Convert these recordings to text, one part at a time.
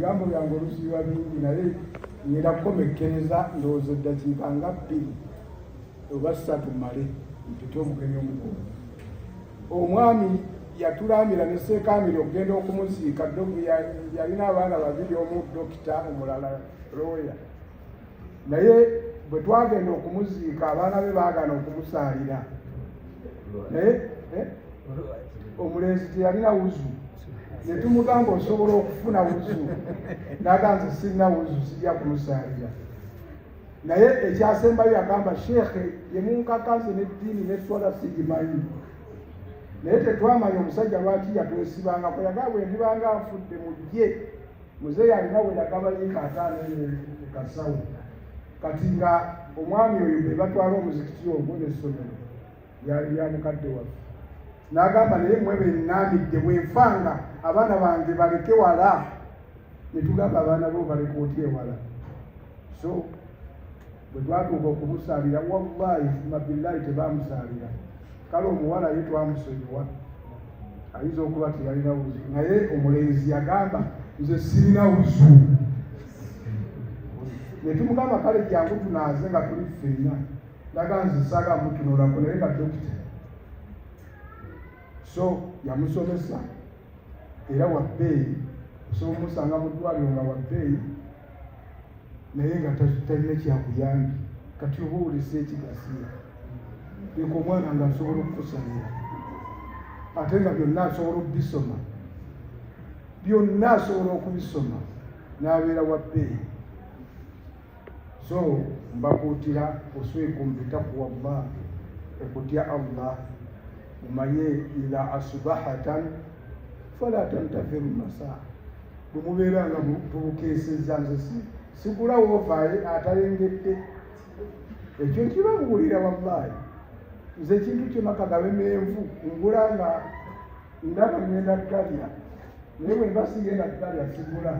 Gambo byange olusiiba bingi naye ngenda kukomekkereza ndowooza eddakiika nga 2 oba 3 male mpite omugenyi omukulu. Omwami yatulambira ne Seekamiri okugenda okumuziika. Yalina abaana 2, omu dokita omulala looya. Naye bwe twagenda okumuziika abaana be baagana okumusaalira. Naye omulenzi teyalina wuzu. Ne tumugamba osobola okufuna wuzu. N'aganze sirina wuzu sijja kumusaalira. Naye ekyasembayo yagamba sheekhe ye munkakaze n'eddiini n'esswala sigimanyi. Naye tetwamanya omusajja lwaki yatwesibangako. Yagamba bwe ndibanga nfudde mujje. Muzeeyi alina we yagaba yiikaataano kasawo. Kati nga omwami oyo be batwala omuzikiti ogwo n'essomero yali ya mukadde waffe. N'agamba naye mmwe be nnaamidde bwe nfanga abaana bange baleke wala. Ne tugamba abaana bo baleke otya ewala. So bwe twatuuka okumusaalira wallahi mabillahi tebaamusaalira. Kale omuwala ye twamusonyiwa. Ayinza okuba teyalina wuzu. Naye omulenzi yagamba nze sirina wuzu. Ne tumugamba kale jangu tunaaze nga tuli ffenna. Ndaga nze saaga mutunuulako naye nga dokita. So yamusomesa era wa bbeeyi. Osobola omusanga mu ddwaliro nga wa bbeeyi naye nga talina kyakuyambi. Kati oba owulisa ekigasiya. Leka omwana nga asobola okukusalira. Ate nga byonna asobola okubisoma. Byonna asobola okubisoma n'abeera wa bbeeyi. So mbakuutira osweikum bitaqwa Allah, okutya Allah. Mumanye ila asbahatan fala tantafiru masaa. Bwe mubeera nga tubukeesezza nze sigulawo ovaaye atalengedde. Ekyo nkibangulira wallahi. Nze ekintu kyonna kagabe menvu ngula nga ndaba ngenda kukalya. Naye bwe mba sigenda kukalya sigula.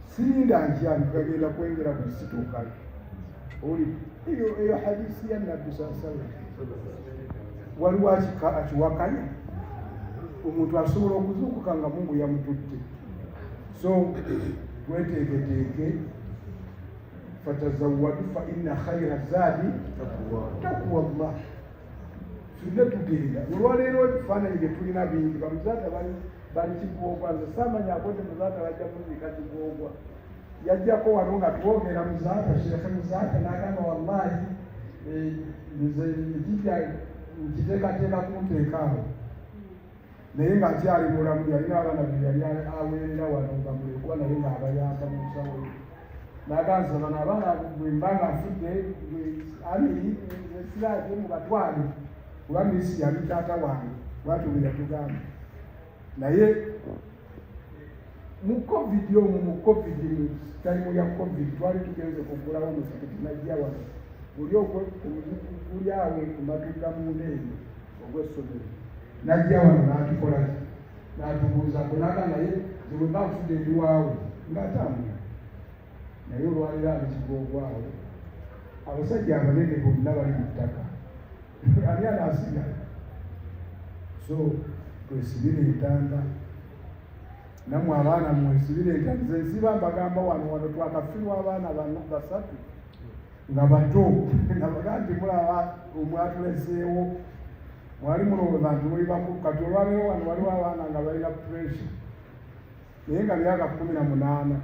Sirinda nkyali kagenda kwengera ku kisituukayo. Oli eyo hadisi ya Nabbi sallallahu waliwo akiwakanya. Omuntu asobola okuzuukuka nga Mungu yamutudde. So tweteeketeeke fatazawwadu fa inna khayra zaadi taqwa Allah. Tujja tugenda olwaleero ebifaananyi bye tulina bingi. Bamuzaata bali Kigoogwa. Nze saamanya akote muzaata bajja kuziika Kigoogwa. Yajjako wano nga twogera muzaata sheekhe muzaata n'agamba wallahi nze ekijja nkiteekateeka kunteekaawo. Naye ng'akyali mulamu yalina abaana be yali aweerera wano nga mulekwa naye ng'abayamba mu nsawo ye. N'aganza bano abaana bwe mba nga nfudde Amiri siraje mubatwale kuba Misi yali taata wange bwatyo bwe yatugamba. Naye mu covid omwo mu covid talimu ya covid twali tugenze kugulawo muzikiti najja wano buli okuli awe ku matunda mu ndeeyi ogw'essomero. Najja wano n'atukola n'atubuuza kunaga naye bwe mba nfudde ndi waawe ng'atambula. Naye olwaliro Kigoogwa awo abasajja abanene bonna bali mu ttaka. Ani anaasigala? So twesibire entanda. Nammwe abaana mwesibire entanda. Nze nsiba mbagamba wano twakafirwa abaana 3 nga bato. Nabaga nti mulaba omwatuleseewo mwali mulowooza nti muli bakulu. Kati olwaleero wano waliwo abaana nga balina pressure naye nga myaka 18.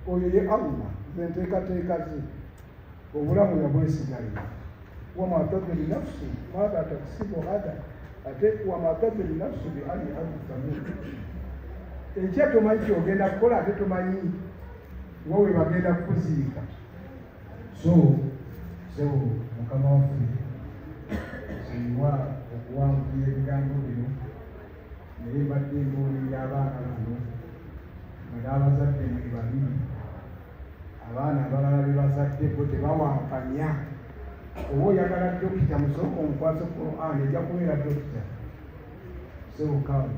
Oyo ye Allah zenteekateeka ze obulamu yabwesigalira. Wama tadri nafsu maadha taksibu ghadan ate wama tadri nafsu bi ayyi ardin tamut. Enkya tomanyi kyogenda kukola ate tomanyi wowe bagenda kukuziika. So Mukama waffe siwa okuwangula ebigambo bino naye mbadde mbuulirira abaana bano n'abazadde mwe babiri. Abaana abalala be bazadde bo tebawankanya. Oba oyagala dokita musooka omukwase Quran ejja kubeera dokita. Sebo kawe